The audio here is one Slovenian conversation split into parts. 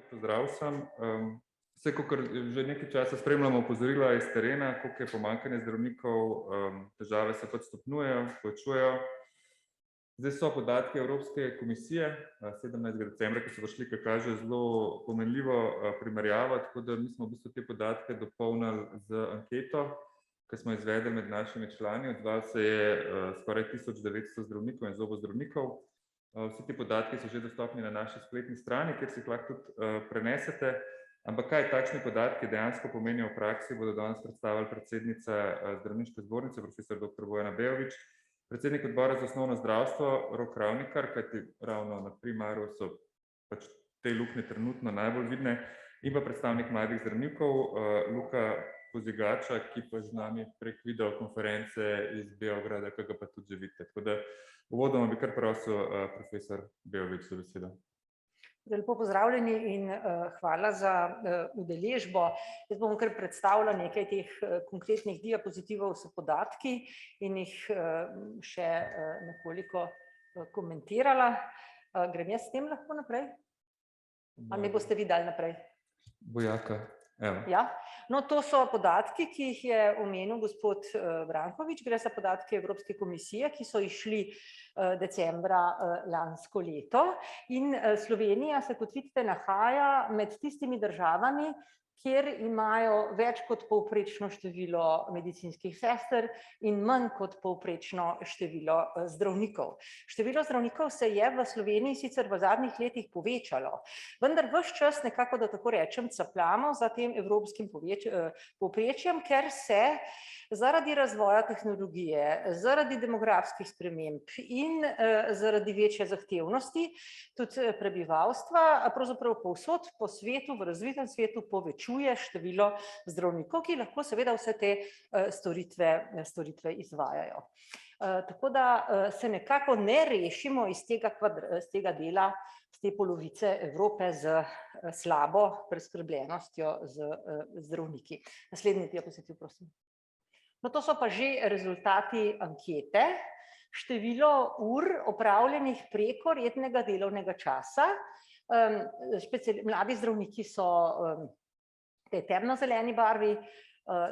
pozdrav vsem. Vse, kakor že nekaj časa spremljamo opozorila iz terena, koliko je pomanjkanje zdravnikov, težave se pač stopnjujejo, povečujejo. Zdaj so podatki Evropske komisije, 17. decembra, ki so prišli, ki kažejo zelo pomenljivo primerjavo, tako da mi smo v bistvu te podatke dopolnili z anketo, ki smo izvedli med našimi člani. Odzvalo se je skoraj 1900 zdravnikov in zobozdravnikov. Vsi ti podatki so že dostopni na naši spletni strani, kjer si jih lahko tudi prenesete. Ampak kaj takšni podatki dejansko pomenijo v praksi, bodo danes predstavili predsednica Zdravniške zbornice, profesor dr. Bojana Beović, predsednik odbora za osnovno zdravstvo, Rok Ravnikar, kajti ravno na primaru so pač te luknje trenutno najbolj vidne, in pa predstavnik mladih zdravnikov, Luka Pozigača, ki pa z nami prek videokonference iz Beograda, ki ga pa tudi že vidite. Tako da uvodoma bi kar prosil profesor Beović za besedo. Lepo pozdravljeni in hvala za udeležbo. Jaz bom kar predstavila nekaj teh konkretnih diapozitivov s podatki in jih še nekoliko komentirala. Grem jaz s tem lahko naprej? Ali mi boste vi dali naprej? Bojaka, evo. Ja, no to so podatki, ki jih je omenil gospod Brankovič, gre za podatke Evropske komisije, ki so išli decembra lansko leto in Slovenija se, kot vidite, nahaja med tistimi državami, kjer imajo več kot povprečno število medicinskih sester in manj kot povprečno število zdravnikov. Število zdravnikov se je v Sloveniji sicer v zadnjih letih povečalo, vendar ves čas nekako, da tako rečem, capljamo za tem evropskim povprečjem, ker se zaradi razvoja tehnologije, zaradi demografskih sprememb in zaradi večje zahtevnosti tudi prebivalstva, pravzaprav povsod po svetu, v razvitem svetu povečuje število zdravnikov, ki lahko seveda vse te storitve izvajajo. Tako da se nekako ne rešimo iz tega dela, z te polovice Evrope z slabo preskrbljenostjo z zdravniki. Naslednji diapozitiv, prosim. No, to so pa že rezultati ankete. Število ur opravljenih preko rednega delovnega časa. Mladi zdravniki so v temnozeleni barvi,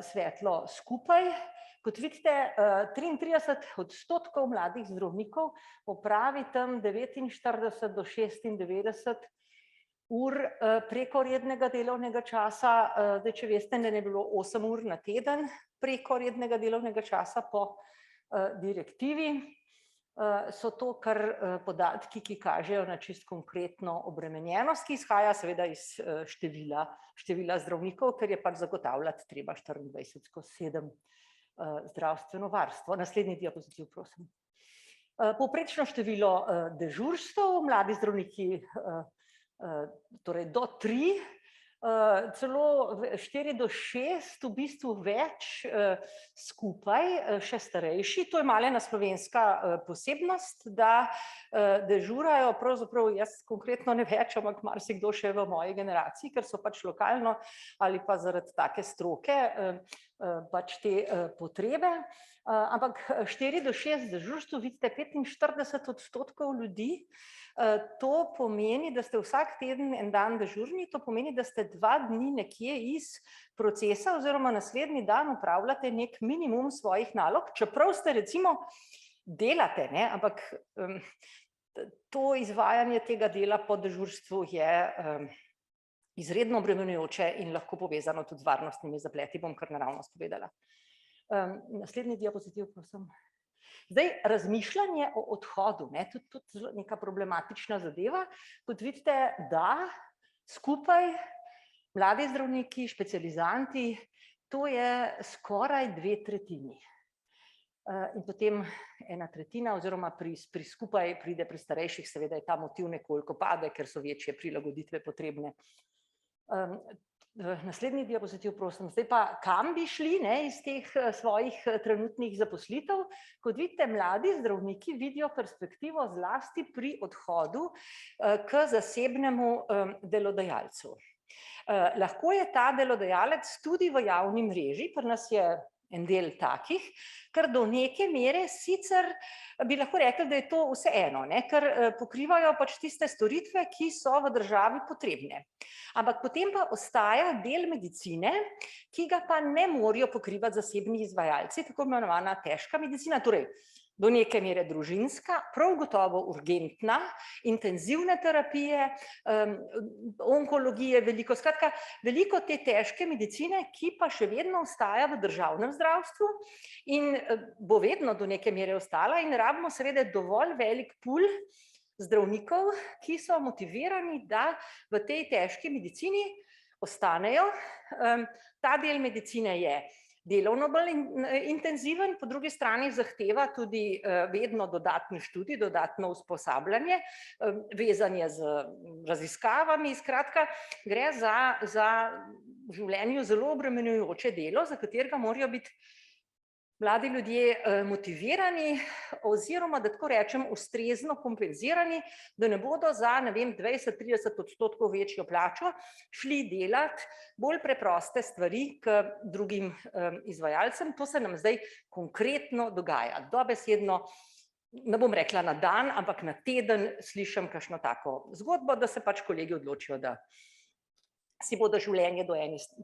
svetlo skupaj. Kot vidite, 33% mladih zdravnikov opravi tam 49 do 96 ur preko rednega delovnega časa. Zdaj, če veste, da je bilo 8 ur na teden preko rednega delovnega časa po direktivi, so to kar podatki, ki kažejo na čisto konkretno obremenjenost, ki izhaja seveda iz števila zdravnikov, ker je pač zagotavljati treba 24/7 zdravstveno varstvo. Naslednji diapozitiv, prosim. Povprečno število dežurstev, mladi zdravniki torej do 3, celo 4 do 6, v bistvu več skupaj, še starejši. To je malena slovenska posebnost, da dežurajo, pravzaprav jaz konkretno ne več, ampak marsikdo še v moji generaciji, ker so pač lokalno ali pa zaradi take stroke pač te potrebe. Ampak 4 do 6 dežurstev, vidite, 45% ljudi. To pomeni, da ste vsak teden en dan dežurni, to pomeni, da ste 2 dni nekje iz procesa oziroma naslednji dan opravljate nek minimum svojih nalog, čeprav ste recimo delate, ne? Ampak to izvajanje tega dela po dežurstvu je izredno obremenjujoče in lahko povezano tudi z varnostnimi zapleti, bom kar naravnost povedala. Naslednji diapozitiv, prosim. Zdaj, razmišljanje o odhodu, tudi neka problematična zadeva. Kot vidite, da skupaj mladi zdravniki, specializanti, to je skoraj 2/3. In potem 1/3 oziroma pri skupaj pride pri starejših, seveda je ta motiv nekoliko pade, ker so večje prilagoditve potrebne. Naslednji diapozitiv, prosim. Zdaj pa, kam bi šli iz teh svojih trenutnih zaposlitev? Kot vidite, mladi zdravniki vidijo perspektivo zlasti pri odhodu k zasebnemu delodajalcu. Lahko je ta delodajalec tudi v javni mreži, pri nas je en del takih, ker do neke mere sicer bi lahko rekli, da je to vseeno, ker pokrivajo pač tiste storitve, ki so v državi potrebne. Ampak potem pa ostaja del medicine, ki ga pa ne morejo pokrivati zasebni izvajalci, tako imenovana težka medicina, torej do neke mere družinska, prav gotovo urgentna, intenzivne terapije, onkologije, skratka, veliko te težke medicine, ki pa še vedno ostaja v državnem zdravstvu in bo vedno do neke mere ostala in rabimo seveda dovolj velik pool zdravnikov, ki so motivirani, da v tej težki medicini ostanejo. Ta del medicine je delovno bolj intenziven, po drugi strani zahteva tudi vedno dodatni študij, dodatno usposabljanje, vezanje z raziskavami, skratka, gre za v življenju zelo obremenjujoče delo, za katerega morajo biti mladi ljudje motivirani oziroma, da tako rečem, ustrezno kompenzirani, da ne bodo za, ne vem, 20–30% večjo plačo šli delati bolj preproste stvari k drugim izvajalcem. To se nam zdaj konkretno dogaja. Dobesedno, ne bom rekla na dan, ampak na teden slišim kakšno tako zgodbo, da se pač kolegi odločijo, da si bodo življenje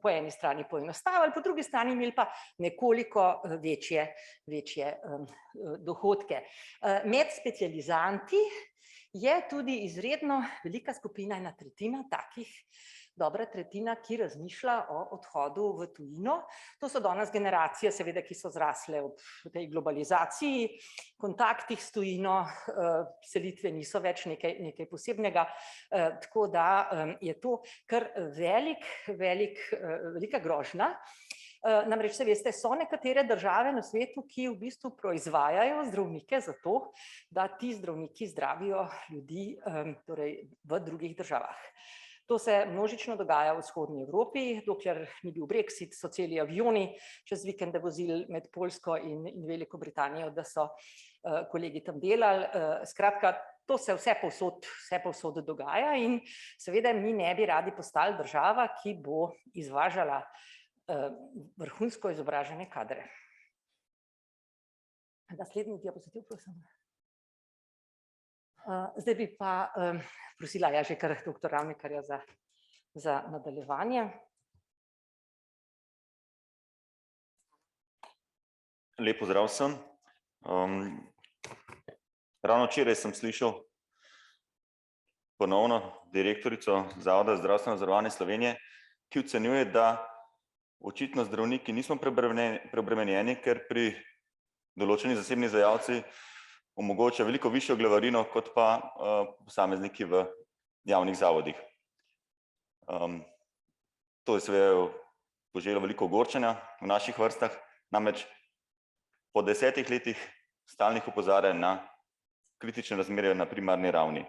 po eni strani poenostavili, po drugi strani imeli pa nekoliko večje dohodke. Med specializanti je tudi izredno velika skupina, 1/3 takih, dobra tretjina, ki razmišlja o odhodu v tujino. To so danes generacije, seveda, ki so zrasle v tej globalizaciji, kontaktih s tujino, selitve niso več nekaj posebnega, tako da je to kar velika grožnja. Namreč, se veste, so nekatere države na svetu, ki v bistvu proizvajajo zdravnike za to, da ti zdravniki zdravijo ljudi torej v drugih državah. To se množično dogaja v vzhodni Evropi, dokler ni bil Brexit, so celi avioni čez vikende vozili med Poljsko in Veliko Britanijo, da so kolegi tam delali. Skratka, to se vse povsod dogaja in seveda mi ne bi radi postali država, ki bo izvažala vrhunsko izobražene kadre. Naslednji diapozitiv, prosim. Zdaj bi pa prosila že kar doktor Ravnikarja za nadaljevanje. Lep pozdrav vsem. Ravno včeraj sem slišal ponovno direktorico Zavoda za zdravstveno zavarovanje Slovenije, ki ocenjuje, da očitno zdravniki nismo preobremenjeni, ker pri določeni zasebni izvajalci omogoča veliko višjo glavarino kot pa posamezniki v javnih zavodih. To je seveda poželo veliko ogorčenja v naših vrstah, namreč po 10 letih stalnih opozarjanj na kritične razmere na primarni ravni.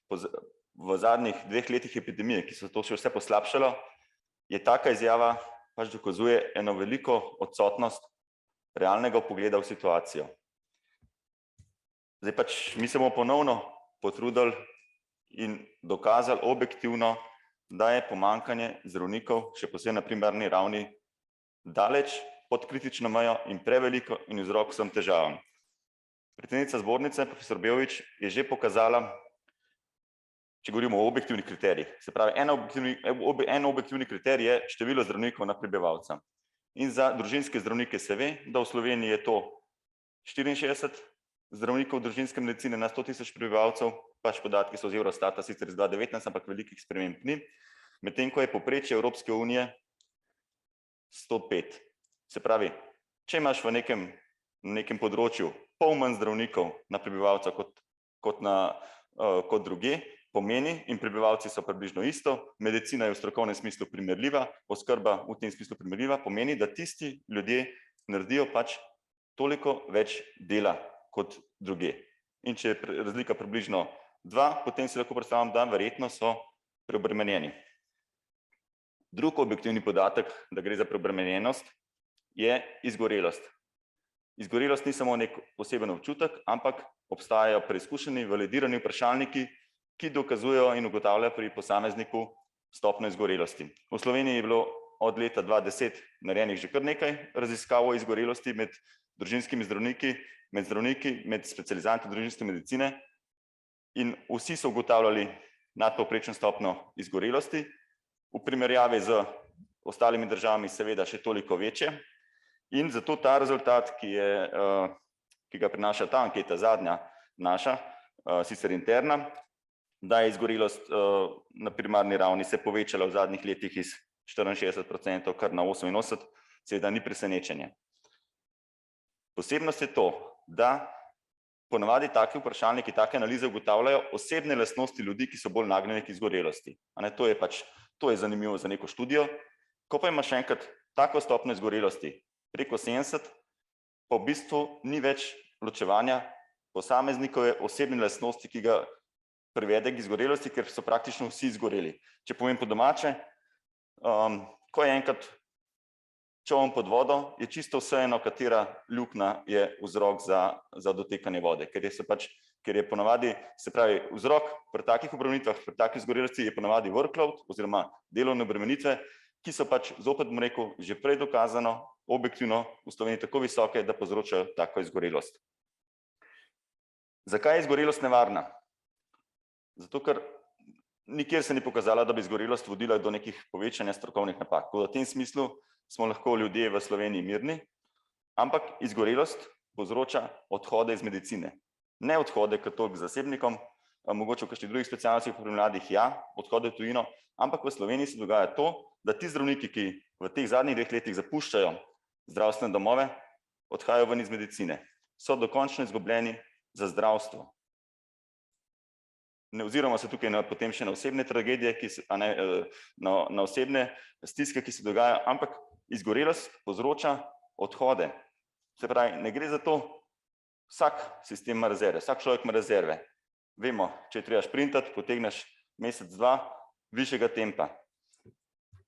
V zadnjih 2 letih epidemije, ki so to še vse poslabšalo, je taka izjava pač dokazuje eno veliko odsotnost realnega vpogleda v situacijo. Zdaj pač mi se bomo ponovno potrudili in dokazali objektivno, da je pomanjkanje zdravnikov, še posebej na primarni ravni, daleč pod kritično mejo in preveliko in vzrok vsem težavam. Predsednica zbornice, profesor Beović, je že pokazala, če govorimo o objektivnih kriterijih, se pravi, en objektivni kriterij je število zdravnikov na prebivalca. In za družinske zdravnike se ve, da v Sloveniji je to 64 zdravnikov družinske medicine na 100 000 prebivalcev, pač podatki so z Eurostata sicer iz 2019, ampak velikih sprememb ni, medtem ko je povprečje Evropske unije 105. Se pravi, če imaš v nekem področju pol manj zdravnikov na prebivalca kot druge, pomeni, in prebivalci so približno isto, medicina je v strokovnem smislu primerljiva, oskrba v tem smislu primerljiva, pomeni, da tisti ljudje naredijo pač toliko več dela kot druge. In če je razlika približno 2, potem si lahko predstavljam, da verjetno so preobremenjeni. Drug objektivni podatek, da gre za preobremenjenost, je izgorelost. Izgorelost ni samo nek poseben občutek, ampak obstajajo preizkušeni, validirani vprašalniki, ki dokazujejo in ugotavljajo pri posamezniku stopnjo izgorelosti. V Sloveniji je bilo od leta 2010 narejenih že kar nekaj raziskav o izgorelosti med družinskimi zdravniki, med specializanti družinske medicine in vsi so ugotavljali nadpovprečno stopnjo izgorelosti, v primerjavi z ostalimi državami seveda še toliko večje. In zato ta rezultat, ki ga prinaša ta anketa, zadnja naša, sicer interna, da je izgorelost na primarni ravni se povečala v zadnjih letih iz 64% kar na 88%, seveda ni presenečenje. Posebnost je to, da ponavadi taki vprašalniki, take analize ugotavljajo osebne lastnosti ljudi, ki so bolj nagnjeni k izgorelosti. To je zanimivo za neko študijo. Ko pa ima še enkrat tako stopnjo izgorelosti preko 70, pa v bistvu ni več ločevanja posameznikove osebne lastnosti, ki ga privede k izgorelosti, ker so praktično vsi izgoreli. Če povem po domače, ko je enkrat čoln pod vodo, je čisto vseeno, katera luknja je vzrok za dotekanje vode, ker je ponavadi, se pravi, vzrok pri takih obremenitvah, pri takih izgorelosti je ponavadi workload oziroma delovne obremenitve, ki so zopet bom rekel, že prej dokazano, objektivno v Sloveniji tako visoke, da povzročajo tako izgorelost. Zakaj je izgorelost nevarna? Zato, ker nikjer se ni pokazala, da bi izgorelost vodila do nekih povečanja strokovnih napak. V tem smislu smo lahko ljudje v Sloveniji mirni, ampak izgorelost povzroča odhode iz medicine. Ne odhode k zasebnikom, mogoče v kakšnih drugih specialnostih pri mladih, ja, odhode v tujino, ampak v Sloveniji se dogaja to, da ti zdravniki, ki v teh zadnjih 2 letih zapuščajo zdravstvene domove, odhajajo ven iz medicine. So dokončno izgubljeni za zdravstvo. Ne oziroma se tukaj potem še na osebne tragedije, na osebne stiske, ki se dogajajo, ampak izgorelost povzroča odhode. Se pravi, ne gre za to, vsak sistem ima rezerve, vsak človek ima rezerve. Vemo, če je treba šprintati, potegneš mesec, 2 višjega tempa.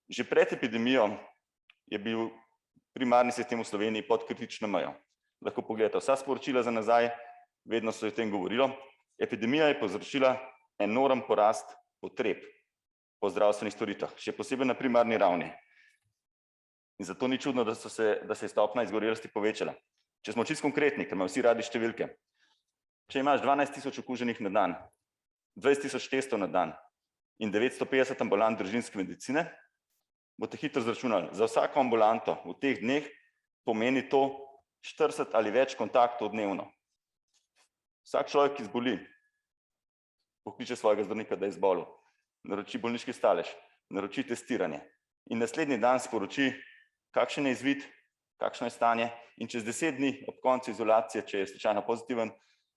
Že pred epidemijo je bil primarni sistem v Sloveniji pod kritično mejo. Lahko pogledate vsa sporočila za nazaj, vedno se je o tem govorilo. Epidemija je povzročila enormen porast potreb po zdravstvenih storitvah, še posebej na primarni ravni. In zato ni čudno, da se je stopnja izgorelosti povečala. Če smo čisto konkretni, ker imajo vsi radi številke. Če imaš 12.000 okuženih na dan, 20.400 na dan in 950 ambulant družinske medicine, boste hitro izračunali, za vsako ambulanto v teh dneh pomeni to 40 ali več kontaktov dnevno. Vsak človek, ki zboli, pokliče svojega zdravnika, da je zbolel, naroči bolniški stalež, naroči testiranje in naslednji dan sporoči, kakšen je izvid, kakšno je stanje in čez 10 dni ob koncu izolacije, če je slučajno pozitiven,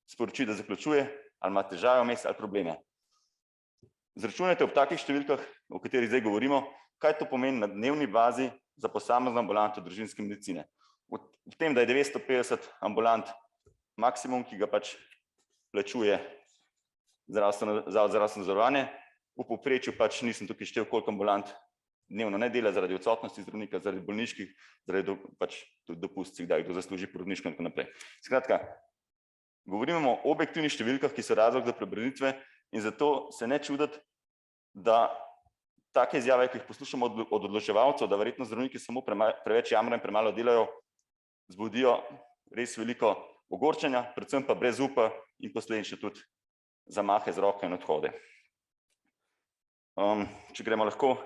sporoči, da zaključuje, ali ima težave vmes ali probleme. Zračunajte ob takih številkah, o katerih zdaj govorimo, kaj to pomeni na dnevni bazi za posamezno ambulanto družinske medicine. V tem, da je 950 ambulant maksimum, ki ga plačuje Zavod za zdravstveno zavarovanje, v povprečju nisem tukaj štel, koliko ambulant dnevno ne dela zaradi odsotnosti zdravnika, zaradi bolniških, zaradi dopustov, kdaj kdo zasluži porodniško in tako naprej. Skratka, govorimo o objektivnih številkah, ki so razlog za preobremenitve in zato se ne čuditi, da take izjave, ki jih poslušamo od odločevalcev, da verjetno zdravniki samo preveč jamrajo in premalo delajo, zbudijo res veliko ogorčenja, predvsem pa brezupa in posledično tudi zamahe z roko in odhode. Če gremo lahko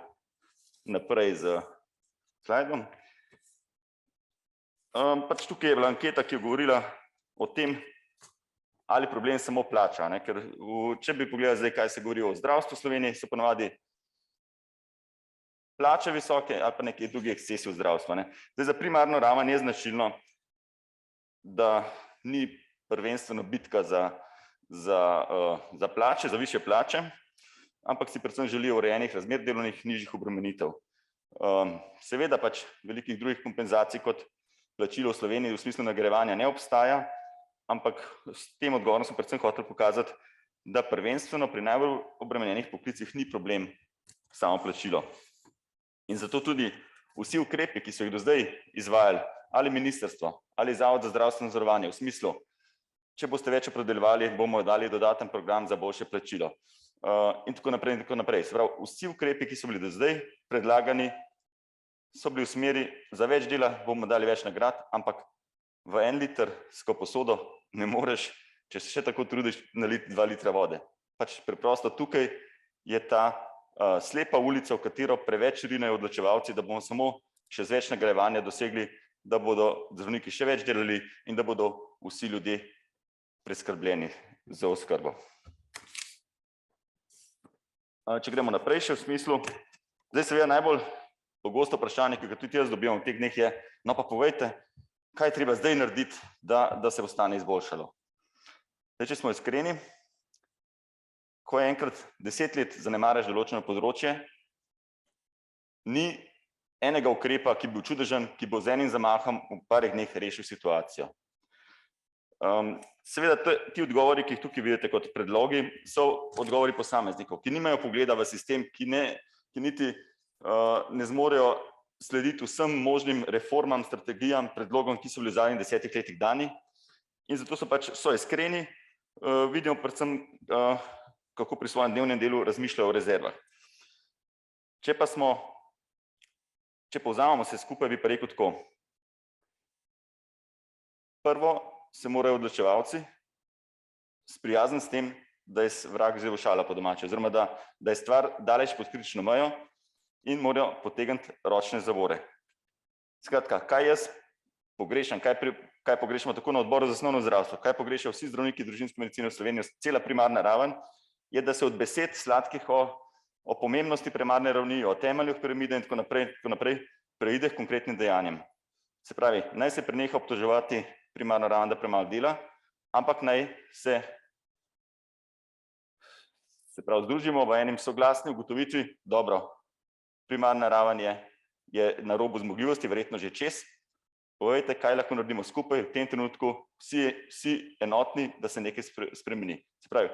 naprej z slajdom. Tukaj je bila anketa, ki je govorila o tem, ali problem samo plača, ker če bi pogledali zdaj, kaj se govori o zdravstvu v Sloveniji, so ponavadi plače visoke ali pa neki drugi ekscesi v zdravstvu. Zdaj za primarno raven je značilno, da ni prvenstveno bitka za plače, za višje plače, ampak si predvsem želijo urejenih razmer delovnih, nižjih obremenitev. Seveda velikih drugih kompenzacij kot plačilo v Sloveniji v smislu nagrajevanja ne obstaja, ampak s tem odgovorom smo predvsem hoteli pokazati, da prvenstveno pri najbolj obremenjenih poklicih ni problem samo plačilo. In zato tudi vsi ukrepi, ki so jih do zdaj izvajali, ali ministrstvo, ali Zavod za zdravstveno zavarovanje v smislu, če boste več opredeljevali, bomo dali dodaten program za boljše plačilo. In tako naprej in tako naprej. Se pravi, vsi ukrepi, ki so bili do zdaj predlagani, so bili v smeri, za več dela bomo dali več nagrad, ampak v 1 liter posodo ne moreš, če se še tako trudiš, naliti 2 litra vode. Pač preprosto tukaj je ta slepa ulica, v katero preveč rinejo odločevalci, da bomo samo še z več nagrajevanja dosegli, da bodo zdravniki še več delali in da bodo vsi ljudje preskrbljeni za oskrbo. Če gremo naprej še v smislu, zdaj seveda najbolj pogosto vprašanje, ki ga tudi jaz dobivam v teh dneh je, no pa povejte, kaj je treba zdaj narediti, da se bo stanje izboljšalo. Zdaj, če smo iskreni, ko enkrat 10 let zanemaraš določeno področje, ni enega ukrepa, ki bi bil čudežen, ki bo z enim zamahom v parih dneh rešil situacijo. Seveda ti odgovori, ki jih tukaj vidite kot predlogi, so odgovori posameznikov, ki nimajo pogleda v sistem, ki niti ne zmorejo slediti vsem možnim reformam, strategijam, predlogom, ki so bili v zadnjih 10 letih dani, in zato so iskreni, vidimo predvsem, kako pri svojem dnevnem delu razmišljajo o rezervah. Če povzamemo vse skupaj, bi pa rekel tako. Prvo se morajo odločevalci sprijazniti s tem, da je vrag že vošala po domače, oziroma da je stvar daleč pod kritično mejo in morajo potegniti ročne zavore. Skratka, kaj jaz pogrešam, kaj pogrešamo tako na odboru za osnovno zdravstvo, kaj pogrešajo vsi zdravniki družinske medicine v Sloveniji, cela primarna raven, je, da se od besed sladkih o pomembnosti primarne ravni, o temelju piramide in tako naprej preide k konkretnim dejanjem. Se pravi, naj se preneha obtoževati primarno raven, da premalo dela, ampak naj se združimo v enem soglasni ugotovitvi, dobro, primarna raven je na robu zmogljivosti, verjetno že čez. Povejte, kaj lahko naredimo skupaj v tem trenutku, vsi enotni, da se nekaj spremeni. Se pravi,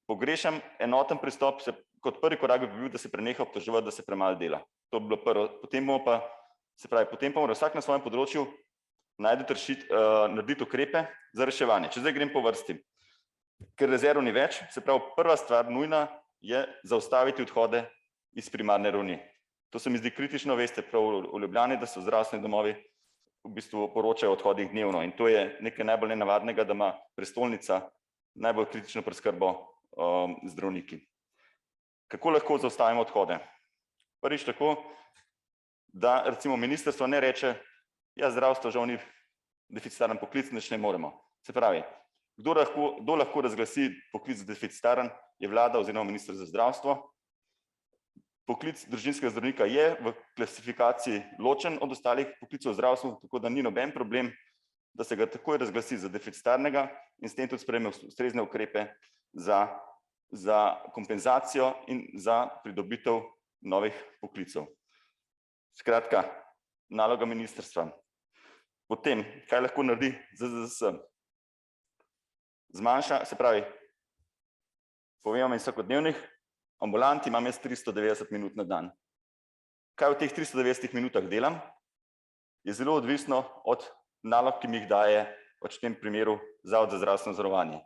pogrešam enoten pristop, kot prvi korak bi bil, da se preneha obtoževati, da se premalo dela. To bi bilo prvo. Potem pa mora vsak na svojem področju narediti ukrepe za reševanje. Če zdaj grem po vrsti, ker rezerv ni več, se pravi, prva stvar nujna je zaustaviti odhode iz primarne ravni. To se mi zdi kritično, veste, prav v Ljubljani, da so zdravstveni domovi v bistvu poročajo o odhodih dnevno in to je nekaj najbolj nenavadnega, da ima prestolnica najbolj kritično preskrbo zdravniki. Kako lahko zaustavimo odhode? Prvič tako, da recimo ministrstvo ne reče, ja, zdravstvo žal ni deficitaren poklic, nič ne moremo. Se pravi, kdo lahko razglasi poklic deficitaren, je vlada oziroma minister za zdravstvo. Poklic družinskega zdravnika je v klasifikaciji ločen od ostalih poklicov v zdravstvu, tako da ni noben problem, da se ga takoj razglasi za deficitarnega in s tem tudi sprejme ustrezne ukrepe za kompenzacijo in za pridobitev novih poklicev. Skratka, naloga ministrstva. Potem, kaj lahko naredi ZZZS? Zmanjša, se pravi, povemo in vsakodnevnih, ambulanti imam jaz 390 minut na dan. Kaj v teh 390 minutah delam, je zelo odvisno od nalog, ki mi jih daje, v tem primeru, Zavod za zdravstveno zavarovanje.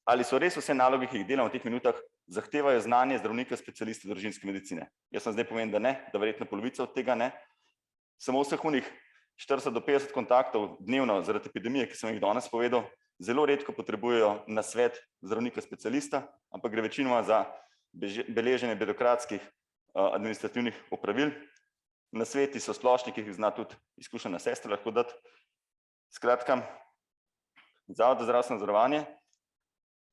Ali so res vse naloge, ki jih delam v teh minutah, zahtevajo znanje zdravnika specialista družinske medicine? Jaz vam zdaj povem, da ne, da verjetno polovica od tega ne. Samo vseh unih 40 do 50 kontaktov dnevno zaradi epidemije, ki sem jih danes povedal, zelo redko potrebujejo nasvet zdravnika specialista, ampak gre večinoma za beleženje birokratskih administrativnih opravil. Nasveti so splošni, ki jih zna tudi izkušena sestra lahko dati. Skratka, Zavod za zdravstveno zavarovanje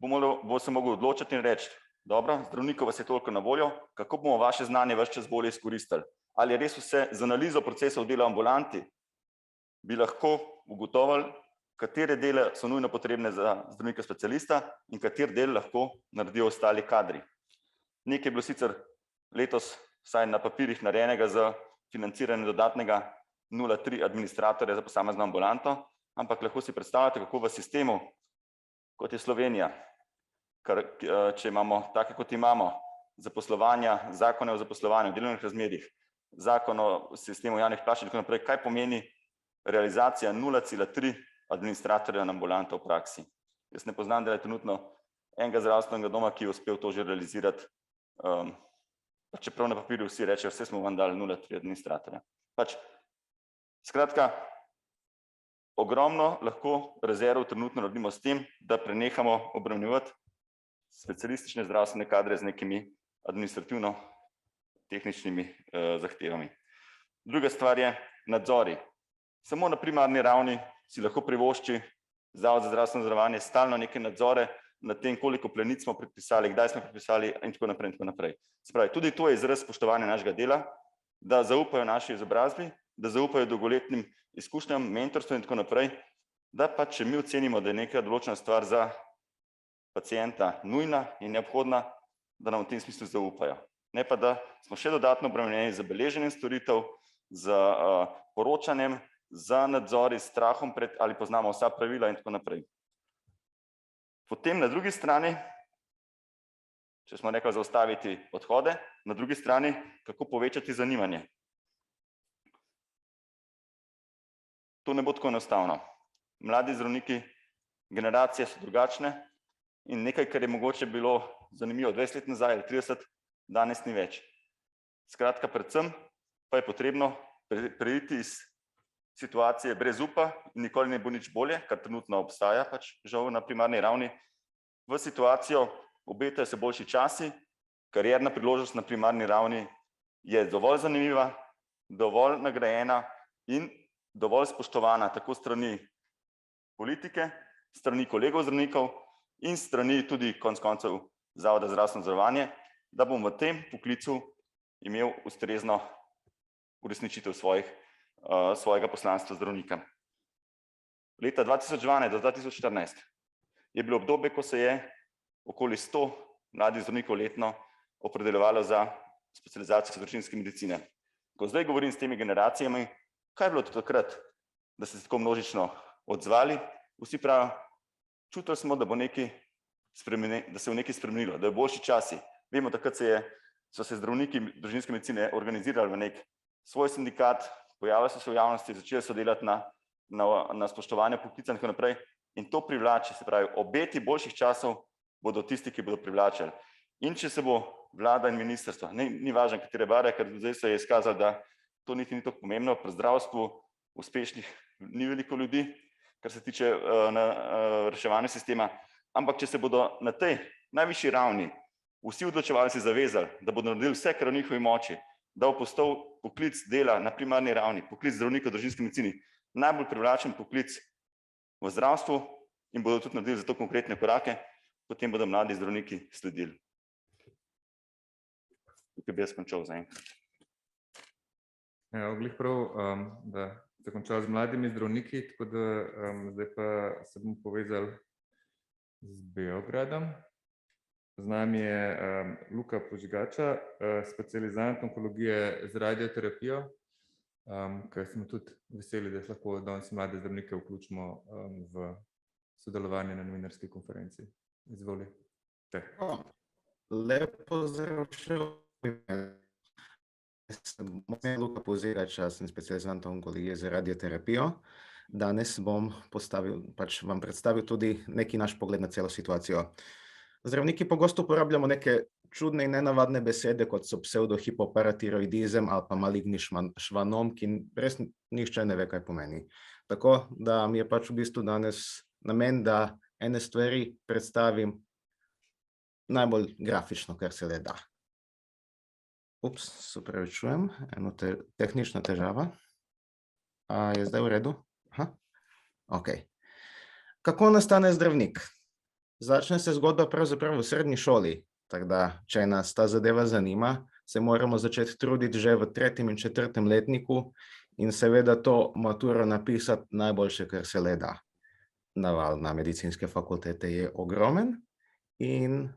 bo se mogel odločiti in reči, dobro, zdravnikov vas je toliko na voljo, kako bomo vaše znanje ves čas bolje izkoristili? Ali je res vse z analizo procesov dela ambulanti, bi lahko ugotovili, katere dele so nujno potrebne za zdravnika specialista in kater del lahko naredijo ostali kadri. Nekaj je bilo sicer letos vsaj na papirjih narejenega za financiranje dodatnega 0,3 administratorja za posamezno ambulanto, ampak lahko si predstavljate, kako v sistemu, kot je Slovenija, če imamo take, kot imamo, zaposlovanja, zakone o zaposlovanju, delovnih razmerjih, zakon o sistemu javnih plač in tako naprej, kaj pomeni realizacija 0,3 administratorja na ambulanto v praksi. Jaz ne poznam, da je trenutno enega zdravstvenega doma, ki je uspel to že realizirati, čeprav na papirju vsi rečejo, vse smo vam dali 0,3 administratorja. Skratka, ogromno lahko rezerv trenutno naredimo s tem, da prenehamo obremenjevati specialistične zdravstvene kadre z nekimi administrativno-tehničnimi zahtevami. Druga stvar je nadzori. Samo na primarni ravni si lahko privošči Zavod za zdravstveno zavarovanje stalno neke nadzore nad tem, koliko plenic smo predpisali, kdaj smo predpisali in tako naprej in tako naprej. Se pravi, tudi to je izraz spoštovanja našega dela, da zaupajo naši izobrazbi, da zaupajo dolgoletnim izkušnjam, mentorstvu in tako naprej, da pa če mi ocenimo, da je neka določena stvar za pacienta nujna in neobhodna, da nam v tem smislu zaupajo. Ne pa, da smo še dodatno obremenjeni z beleženjem storitev, z poročanjem, za nadzori, s strahom pred, ali poznamo vsa pravila in tako naprej. Potem na drugi strani, če smo rekli zaustaviti odhode, na drugi strani, kako povečati zanimanje. To ne bo tako enostavno. Mladi zdravniki, generacije so drugačne in nekaj, kar je mogoče bilo zanimivo 20 let nazaj ali 30, danes ni več. Skratka, predvsem pa je potrebno preiti iz situacije brez upa, nikoli ne bo nič bolje, kar trenutno obstaja žal na primarni ravni, v situacijo obetajo se boljši časi, karierna priložnost na primarni ravni je dovolj zanimiva, dovolj nagrajena in dovolj spoštovana tako strani politike, strani kolegov zdravnikov in strani tudi konec koncev Zavoda za zdravstveno zavarovanje, da bom v tem poklicu imel ustrezno uresničitev svojega poslanstva zdravnika. Leta 2012 do 2014 je bilo obdobje, ko se je okoli 100 mladih zdravnikov letno opredeljevalo za specializacijo družinske medicine. Ko zdaj govorim s temi generacijami, kaj je bilo takrat, da ste se tako množično odzvali, vsi pravijo, čutili smo, da se je nekaj spremenilo, da je boljši časi. Vemo, takrat so se zdravniki družinske medicine organizirali v nek svoj sindikat, pojavili so se v javnosti, začeli so delati na spoštovanju poklica in tako naprej. In to privlači, se pravi, obeti boljših časov bodo tisti, ki bodo privlačili. In če se bo vlada in ministrstvo, ni važno, katere barve, ker zdaj se je izkazalo, da to niti ni tako pomembno, pri zdravstvu uspešnih ni veliko ljudi, kar se tiče reševanja sistema, ampak če se bodo na tej najvišji ravni vsi odločevalci zavezali, da bodo naredili vse, kar v njihovi moči, da bo postal poklic dela na primarni ravni, poklic zdravnika v družinski medicini, najbolj privlačen poklic v zdravstvu in bodo tudi naredili za to konkretne korake, potem bodo mladi zdravniki sledili. Tukaj bi jaz končal zaenkrat. Glih prav, da ste končali z mladimi zdravniki, tako da zdaj pa se bomo povezali z Beogradom. Z nami je Luka Požigača, specializant onkologije z radioterapijo, ker smo tudi veseli, da se lahko danes mlade zdravnike vključimo v sodelovanje na novinarski konferenci. Izvolite. Lep pozdrav še. Moj ime je Luka Požigača, sem specializant onkologije z radioterapijo. Danes bom vam predstavil tudi neki naš pogled na celo situacijo. Zdravniki pogosto uporabljamo neke čudne in nenavadne besede, kot so pseudohipoparatiroidizem ali pa maligni švanom, ki res nihče ne ve, kaj pomeni. Tako da mi je v bistvu danes namen, da ene stvari predstavim najbolj grafično, kar se le da. Se opravičujem, eno tehnična težava. Je zdaj v redu? Okej. Kako nastane zdravnik? Začne se zgodba pravzaprav v srednji šoli, tako da, če nas ta zadeva zanima, se moramo začeti truditi že v 3. in 4. letniku in seveda to maturo napisati najboljše, kar se le da. Naval na medicinske fakultete je ogromen in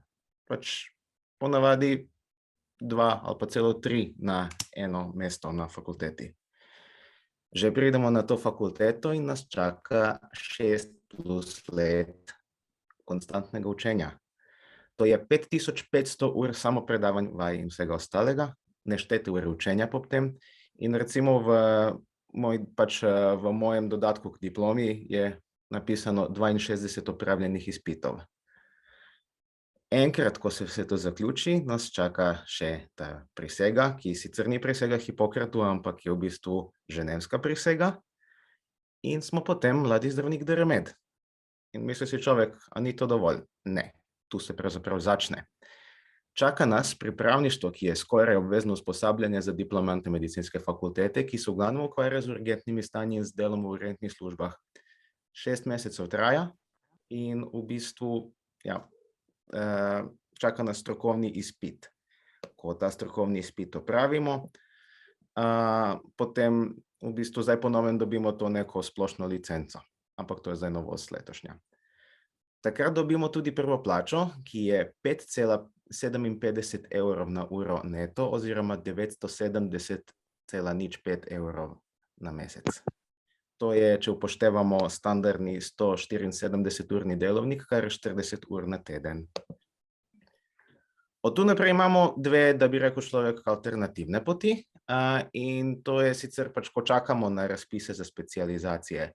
ponavadi 2 ali pa celo 3 na eno mesto na fakulteti. Že pridemo na to fakulteto in nas čaka 6+ let konstantnega učenja. To je 5500 ur samo predavanj, vaj in vsega ostalega, neštete ure učenja potem. In recimo v mojem dodatku k diplomi je napisano 62 opravljenih izpitov. Enkrat, ko se vse to zaključi, nas čaka še ta prisega, ki sicer ni prisega Hipokratu, ampak je v bistvu ženevska prisega. In smo potem mladi zdravnik Deremed. In misli si človek, a ni to dovolj? Ne, tu se pravzaprav začne. Čaka nas pripravništvo, ki je skoraj obvezno usposabljanje za diplomante medicinske fakultete, ki se v glavnem ukvarjajo z urgentnimi stanji in z delom v urgentnih službah. 6 mesecev traja in v bistvu čaka nas strokovni izpit. Ko ta strokovni izpit opravimo, potem v bistvu zdaj ponovno dobimo to neko splošno licenco, ampak to je zdaj novost letošnja. Takrat dobimo tudi prvo plačo, ki je 5,57 evrov na uro neto oziroma 970,05 evrov na mesec. To je, če upoštevamo standardni 174-urni delovnik, kar je 40 ur na teden. Od tu naprej imamo dve, da bi rekel človek, alternativne poti, in to je sicer pač, ko čakamo na razpise za specializacije.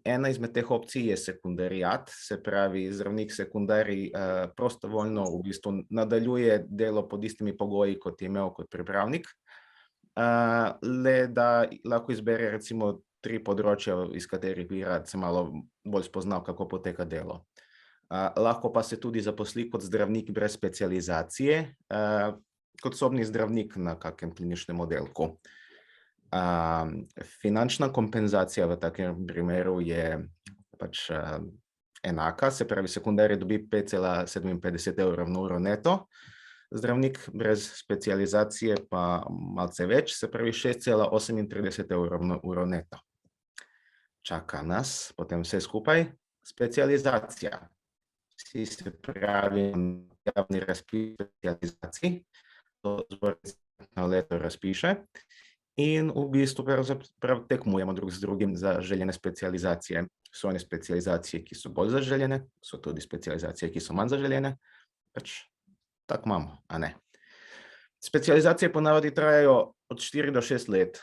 Ena izmed teh opcij je sekundariat, se pravi zdravnik sekundari prostovoljno v bistvu nadaljuje delo pod istimi pogoji, kot je imel kot pripravnik, le da lahko izbere recimo 3 področja, iz katerih bi rad se malo bolj spoznal, kako poteka delo. Lahko pa se tudi zaposli kot zdravnik brez specializacije, kot sobni zdravnik na kakem kliničnem oddelku. Finančna kompenzacija v takem primeru je pač enaka, se pravi sekundari dobi 5,57 evrov na uro neto, zdravnik brez specializacije pa malce več, se pravi 6,38 evrov na uro neto. Čaka nas potem vse skupaj specializacija. Vsi se pravi javni razpis specializacij, to na leto razpiše in v bistvu prav tekmujemo drug z drugim za željene specializacije. So one specializacije, ki so bolj zaželjene, so tudi specializacije, ki so manj zaželjene, pač tako imamo, a ne. Specializacije ponavadi trajajo od 4 do 6 let,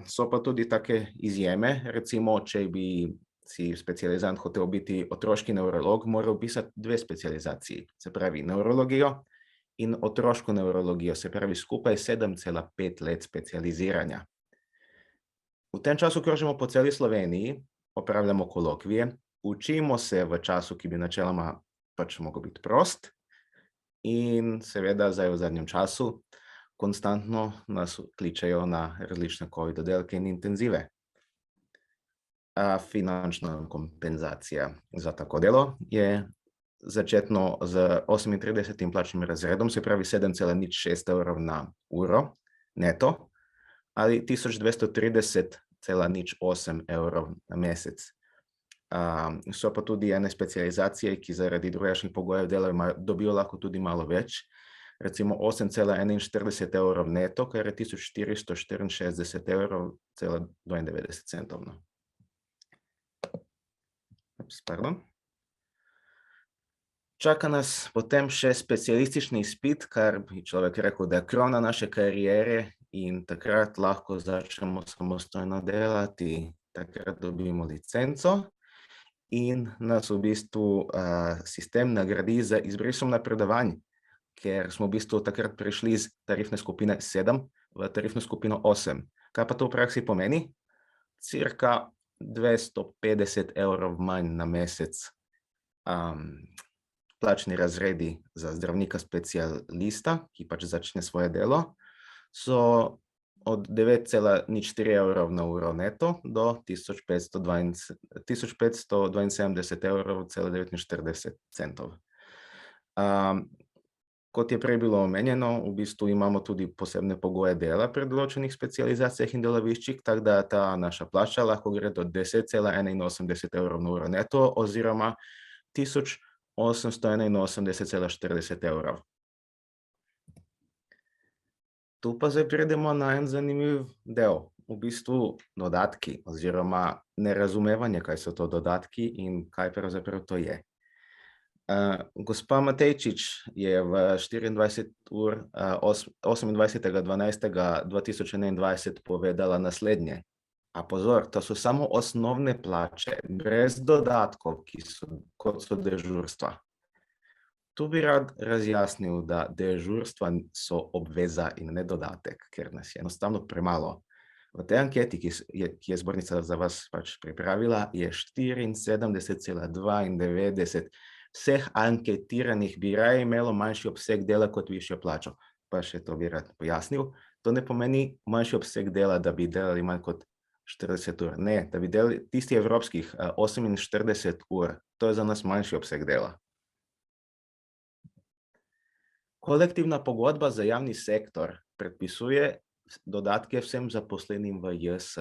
so pa tudi take izjeme, recimo, če bi si specializant hotel biti otroški nevrolog, mora vpisati 2 specializaciji, se pravi nevrologijo in otroško nevrologijo, se pravi skupaj 7,5 let specializiranja. V tem času krožimo po celi Sloveniji, opravljamo kolokvije, učimo se v času, ki bi načeloma pač mogel biti prost, in seveda zdaj v zadnjem času konstantno nas kličejo na različne COVID oddelke in intenzive. Finančna kompenzacija za tako delo je začetno z 38. plačnim razredom, se pravi 7,06 evrov na uro neto ali 1230,08 evrov na mesec. So pa tudi ene specializacije, ki zaradi drugačnih pogojev dela dobijo lahko tudi malo več, recimo 8,41 evrov neto, kar je 1464 evrov, 92 centov. Pardon. Čaka nas potem še specialistični izpit, kar bi človek rekel, da je krona naše kariere in takrat lahko začnemo samostojno delati, takrat dobimo licenco in nas v bistvu sistem nagradi z izbrisom napredovanj, ker smo v bistvu takrat prišli iz tarifne skupine 7 v tarifno skupino 8. Kaj pa to v praksi pomeni? Cirka 250 evrov manj na mesec. Plačni razredi za zdravnika specialista, ki pač začne svoje delo, so od 9,04 evrov na uro neto do 1572,49 evrov. Kot je prej bilo omenjeno, v bistvu imamo tudi posebne pogoje dela pri določenih specializacijah in deloviščih, tako da ta naša plača lahko gre do 10,81 evrov na uro neto oziroma 1881,40 evrov. Tu pa zdaj pridemo na en zanimiv del, v bistvu dodatki oziroma nerazumevanje, kaj so to dodatki in kaj pravzaprav to je. Gospa Matejčič je v 28.12.2021 povedala naslednje. A pozor, to so samo osnovne plače, brez dodatkov, kot so dežurstva. Tu bi rad razjasnil, da dežurstva so obveza in ne dodatek, ker nas je enostavno premalo. V tej anketi, ki je zbornica za vas pač pripravila, je 74,92% vseh anketiranih bi raje imelo manjši obseg dela kot višjo plačo. Pa še to bi rad pojasnil. To ne pomeni manjši obseg dela, da bi delali manj kot 40 ur. Ne, da bi delali tisti evropskih 48 ur. To je za nas manjši obseg dela. Kolektivna pogodba za javni sektor predpisuje dodatke vsem zaposlenim v JS.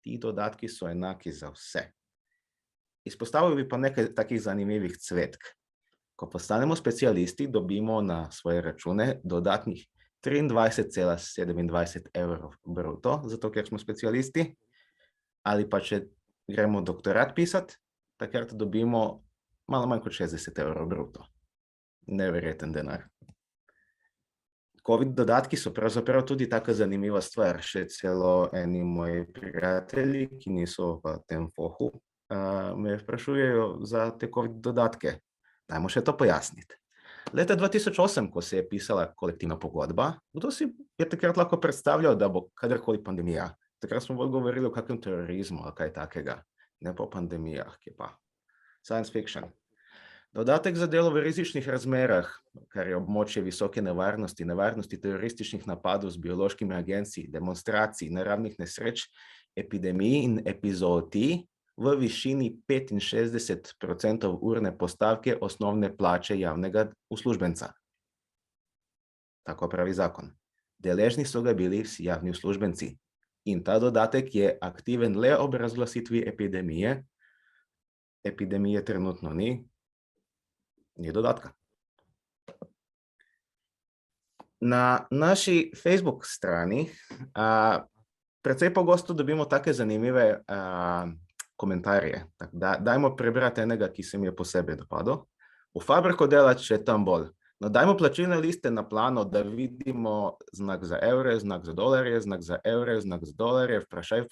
Ti dodatki so enaki za vse. Izpostavil bi pa nekaj takih zanimivih cvetk. Ko postanemo specialisti, dobimo na svoje račune dodatnih 23,27 evrov bruto, zato ker smo specialisti. Ali pa če gremo doktorat pisati, takrat dobimo malo manj kot 60 evrov bruto. Neverjeten denar. COVID dodatki so pravzaprav tudi taka zanimiva stvar. Še celo eni moji prijatelji, ki niso v tem fohu, me sprašujejo za te COVID dodatke. Dajmo še to pojasniti. Leta 2008, ko se je pisala kolektivna pogodba, kdo si je takrat lahko predstavljal, da bo kadarkoli pandemija? Takrat smo bolj govorili o kakšnem terorizmu ali kaj takega, ne pa o pandemijah, ki pa science fiction. Dodatek za delo v rizičnih razmerah, kar je območje visoke nevarnosti, nevarnosti terorističnih napadov z biološkimi agenci, demonstracij, naravnih nesreč, epidemij in epizooty v višini 65% urne postavke osnovne plače javnega uslužbenca. Tako pravi zakon. Deležni so ga bili vsi javni uslužbenci. In ta dodatek je aktiven le ob razglasitvi epidemije. Epidemije trenutno ni dodatka. Na naši Facebook strani precej pogosto dobimo take zanimive komentarje. Dajmo prebrati enega, ki se mi je posebej dopadel. V fabriko delati še tam bolj. No, dajmo plačilne liste na plano, da vidimo znak za evre, znak za dolarje, znak za evre, znak za dolarje, vprašaj.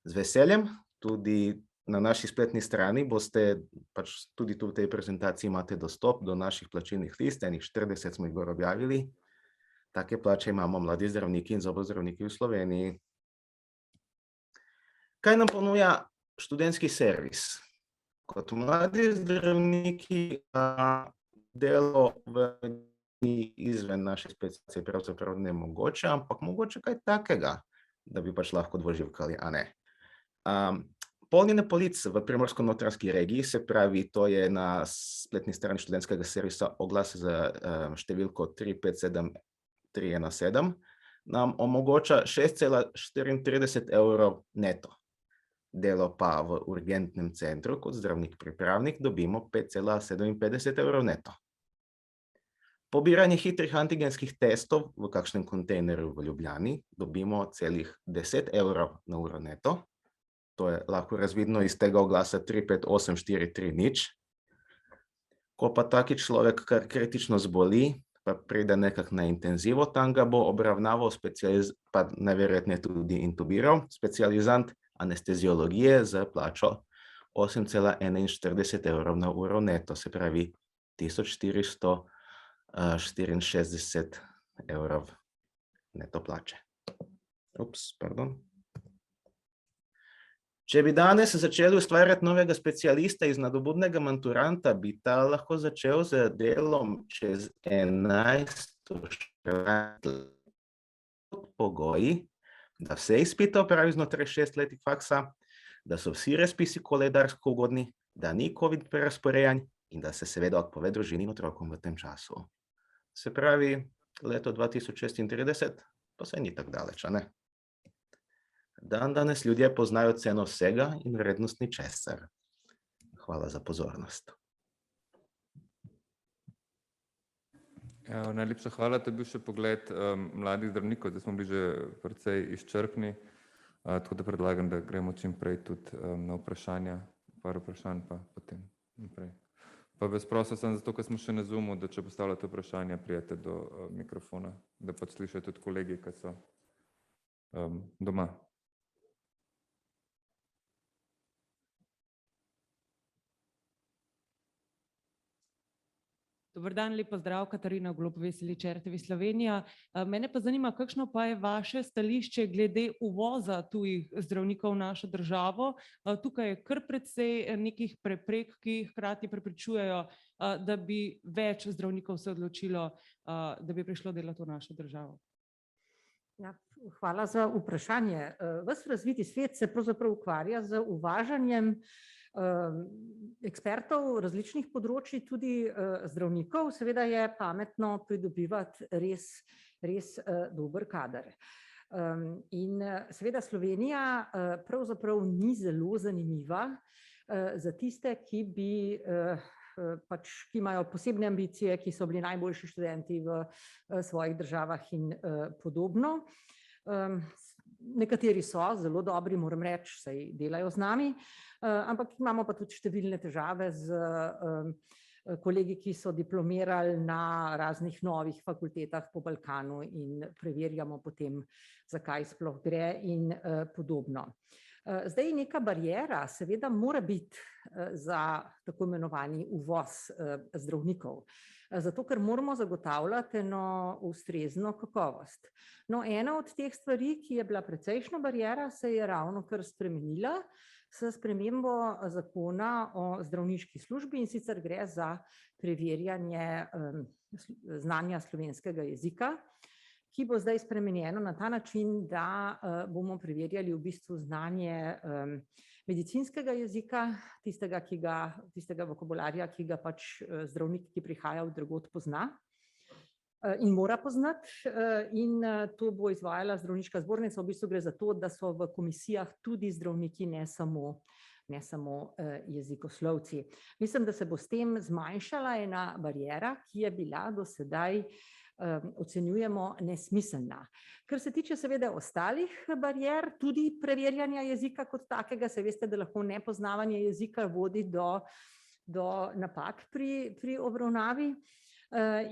Z veseljem, tudi na naši spletni strani boste, pač tudi tu v tej prezentaciji imate dostop do naših plačilnih list, enih 40 smo jih gor objavili. Take plače imamo mladi zdravniki in zobozdravniki v Sloveniji. Kaj nam ponuja študentski servis? Kot mladi zdravniki delo izven naše specializacije pravzaprav ne mogoče, ampak mogoče kaj takega, da bi pač lahko dvoživkali, a ne. Polnjenje polic v Primorsko-notranjski regiji, se pravi, to je na spletni strani študentskega servisa oglas za številko 357317, nam omogoča 6,34 evrov neto. Delo pa v urgentnem centru kot zdravnik-pripravnik dobimo 5,57 evrov neto. Pobiranje hitrih antigenskih testov v kakšnem kontejnerju v Ljubljani dobimo celih 10 evrov na uro neto. To je lahko razvidno iz tega oglasa 358430. Ko pa taki človek kar kritično zboli, pa pride nekako na intenzivo, tam ga bo obravnaval pa najverjetneje tudi intubiral, specializant anesteziologije za plačo 8,41 evrov na uro neto, se pravi 1464 evrov neto plače. Pardon. Če bi danes začeli ustvarjati novega specialista iz nadobudnega maturanta, bi ta lahko začel z delom čez 11 let pod pogoji, da vse izpite opravi znotraj 6 letih faksa, da so vsi razpisi koledarsko ugodni, da ni COVID prerazporejanj in da se seveda odpove družini in otrokom v tem času. Se pravi, leto 2036 pa se ni tako daleč, a ne? Danes ljudje poznajo ceno vsega in vrednost ničesar. Hvala za pozornost. Najlepša hvala, to je bil še pogled mladih zdravnikov, zdaj smo bili že precej izčrpni, tako da predlagam, da gremo čim prej tudi na vprašanja, par vprašanj pa potem naprej. Pa vas prosil sem zato, ker smo še na Zoomu, da če postavljate vprašanja, prijete do mikrofona, da pač slišajo tudi kolegi, ki so doma. Dober dan, lep pozdrav, Katarina Golob, Veseli RTV Slovenija. Mene pa zanima, kakšno pa je vaše stališče glede uvoza tujih zdravnikov v našo državo. Tukaj je kar precej nekih preprek, ki hkrati preprečujejo, da bi več zdravnikov se odločilo, da bi prišlo delati v našo državo. Ja, hvala za vprašanje. Ves razviti svet se pravzaprav ukvarja z uvažanjem ekspertov različnih področji, tudi zdravnikov. Seveda je pametno pridobivati res dober kader. In seveda Slovenija pravzaprav ni zelo zanimiva za tiste, ki imajo posebne ambicije, ki so bili najboljši študenti v svojih državah in podobno. Nekateri so zelo dobri, moram reči, saj delajo z nami, ampak imamo pa tudi številne težave z kolegi, ki so diplomirali na raznih novih fakultetah po Balkanu in preverjamo potem, zakaj sploh gre in podobno. Zdaj neka bariera seveda mora biti za tako imenovani uvoz zdravnikov, zato ker moramo zagotavljati eno ustrezno kakovost. No, ena od teh stvari, ki je bila precejšnja bariera, se je ravnokar spremenila s spremembo zakona o zdravniški službi, in sicer gre za preverjanje znanja slovenskega jezika, ki bo zdaj spremenjeno na ta način, da bomo preverjali v bistvu znanje medicinskega jezika, tistega vokabularja, ki ga pač zdravnik, ki prihaja od drugod, pozna in mora poznati, in to bo izvajala zdravniška zbornica. V bistvu gre za to, da so v komisijah tudi zdravniki, ne samo jezikoslovci. Mislim, da se bo s tem zmanjšala ena bariera, ki je bila do sedaj, ocenjujemo, nesmiselna. Kar se tiče seveda ostalih barier, tudi preverjanja jezika kot takega, se veste, da lahko nepoznavanje jezika vodi do napak pri obravnavi.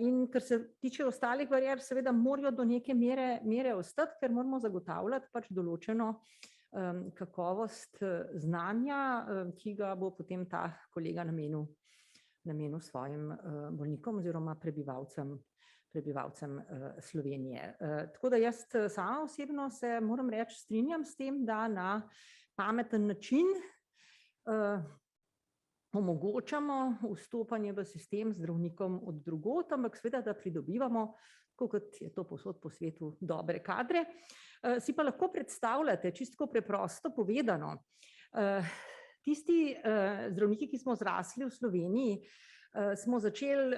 In kar se tiče ostalih barier, seveda morajo do neke mere ostati, ker moramo zagotavljati pač določeno kakovost znanja, ki ga bo potem ta kolega namenil svojim bolnikom oziroma prebivalcem Slovenije. Tako da jaz sama osebno se, moram reči, strinjam s tem, da na pameten način omogočamo vstopanje v sistem zdravnikom od drugod, ampak seveda, da pridobivamo, kot je to povsod po svetu, dobre kadre. Si pa lahko predstavljate, čisto preprosto povedano, tisti zdravniki, ki smo zrasli v Sloveniji, smo začeli,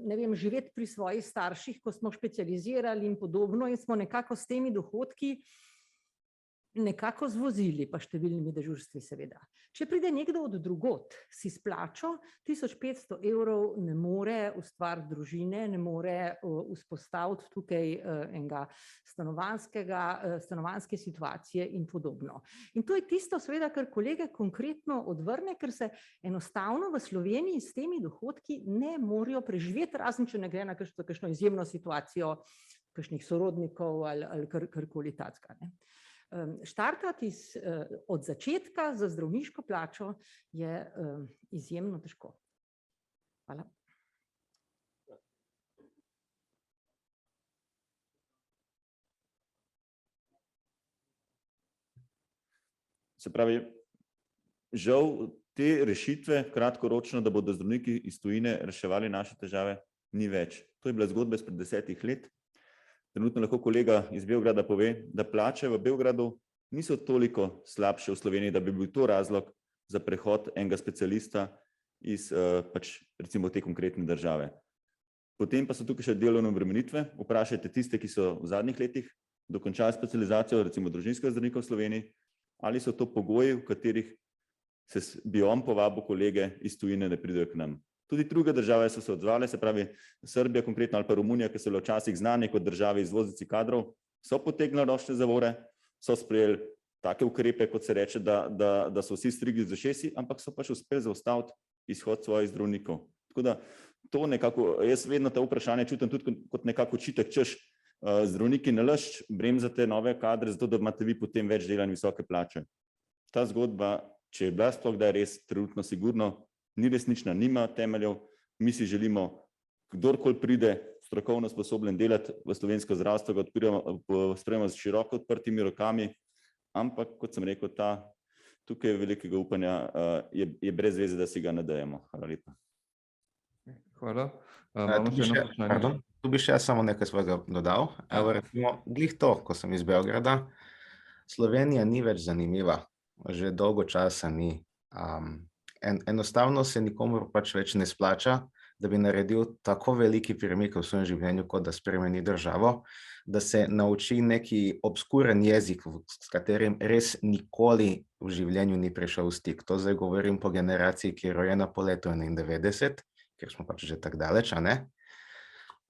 ne vem, živeti pri svojih starših, ko smo specializirali in podobno, in smo nekako s temi dohodki nekako zvozili, pa številnimi dežurstvi seveda. Če pride nekdo od drugod, si splačo 1500 evrov, ne more ustvariti družine, ne more vzpostaviti tukaj enega stanovanjske situacije in podobno. In to je tisto seveda, kar kolege konkretno odvrne, ker se enostavno v Sloveniji s temi dohodki ne morejo preživeti, razen če ne gre na kakšno izjemno situacijo kakšnih sorodnikov ali karkoli takega, ne. Štartati od začetka za zdravniško plačo je izjemno težko. Hvala. Se pravi, žal te rešitve kratkoročno, da bodo zdravniki iz tujine reševali naše težave, ni več. To je bila zgodba izpred 10 let. Trenutno lahko kolega iz Beograda pove, da plače v Beogradu niso toliko slabše v Sloveniji, da bi bil to razlog za prehod enega specialista iz recimo te konkretne države. Potem pa so tukaj še delovne obremenitve. Vprašajte tiste, ki so v zadnjih letih dokončali specializacijo, recimo družinskega zdravnika v Sloveniji, ali so to pogoji, v katerih bi on povabil kolege iz tujine, da pridejo k nam. Tudi druge države so se odzvale, se pravi Srbija konkretno ali pa Romunija, ki so bile včasih znane kot države izvoznici kadrov, so potegnili ročne zavore, so sprejeli take ukrepe, kot se reče, da so vsi strigli z ušesi, ampak so pač uspeli zaustaviti izhod svojih zdravnikov. Tako da to nekako, jaz vedno ta vprašanje čutim tudi kot nekako očitek, češ zdravniki nalašč, bremzate nove kadre, zato da imate vi potem več dela in visoke plače. Ta zgodba, če je bila sploh, da je res trenutno sigurno, ni resnična, nima temeljev. Mi si želimo kdorkoli pride strokovno sposoben delati v slovensko zdravstvo, ga sprejemamo z široko odprtimi rokami, ampak kot sem rekel, tukaj velikega upanja je brez veze, da si ga nadejamo. Hvala lepa. Hvala. Imamo še eno vprašanje. Tu bi še samo nekaj svojega dodal. Evo, recimo, glih to, ko sem iz Beograda, Slovenija ni več zanimiva, že dolgo časa ni. Enostavno se nikomur pač več ne splača, da bi naredil tako veliki premik v svojem življenju, kot da spremeni državo, da se nauči neki obskuren jezik, s katerim res nikoli v življenju ni prišel v stik. To zdaj govorim po generaciji, ki je rojena po letu 91, ker smo pač že tako daleč, a ne?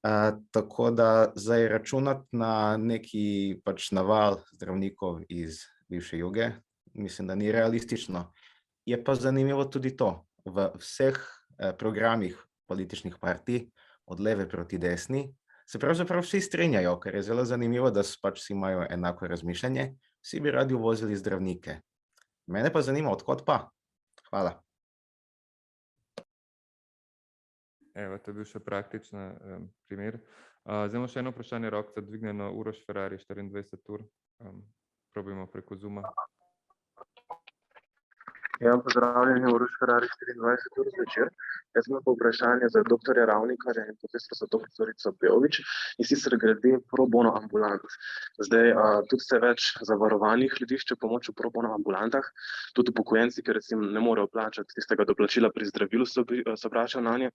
Tako da zdaj računati na neki pač naval zdravnikov iz bivše Juge, mislim, da ni realistično. Je pa zanimivo tudi to, v vseh programih političnih partij, od leve proti desni, se pravzaprav vsi strinjajo, ker je zelo zanimivo, da pač vsi imajo enako razmišljanje, vsi bi radi uvozili zdravnike. Mene pa zanima, odkot pa? Hvala. Evo, to je bil še praktičen primer. Zdaj imamo še eno vprašanje, rokca dvignjeno, Uroš Ferrari, 24 ur. Probujemo preko Zooma. Ja, pozdravljeni, Uroš Ferrari, 24 ur zvečer. Jaz imam pa vprašanje za doktorja Ravnikarja in profesorico doktorico Beović, in sicer glede pro bono ambulant. Zdaj, tudi se več zavarovanih ljudi išče pomoč v pro bono ambulantah, tudi upokojenci, ki recimo ne morejo plačati tistega doplačila pri zdravilu, se obračajo nanje.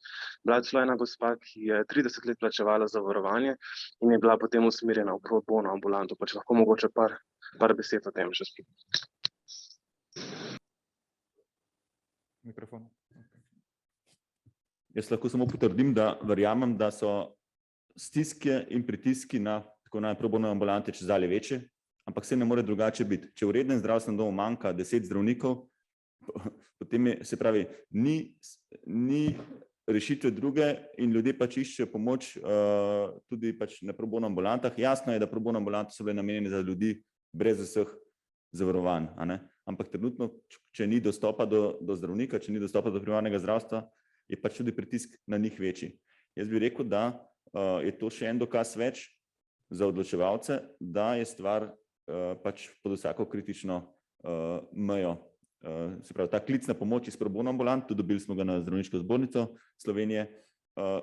Bila je celo ena gospa, ki je 30 let plačevala zavarovanje in je bila potem usmerjena v pro bono ambulanto. Pač lahko mogoče par besed o tem še spet. Mikrofon. Jaz lahko samo potrdim, da verjamem, da so stiske in pritiski na tako na pro bono ambulante čedalje večje, ampak se ne more drugače biti. Če v rednem zdravstvenem domu manjka 10 zdravnikov, potem se pravi, ni rešitve druge in ljudje pač iščejo pomoč tudi pač na pro bono ambulantah. Jasno je, da pro bono ambulante so bile namenjene za ljudi brez vseh zavarovanj, a ne? Ampak trenutno, če ni dostopa do zdravnika, če ni dostopa do primarnega zdravstva, je pač tudi pritisk na njih večji. Jaz bi rekel, da je to še en dokaz več za odločevalce, da je stvar pač pod vsako kritično mejo. Se pravi, ta klic na pomoč iz pro bono ambulant, tudi dobili smo ga na Zdravniško zbornico Slovenije,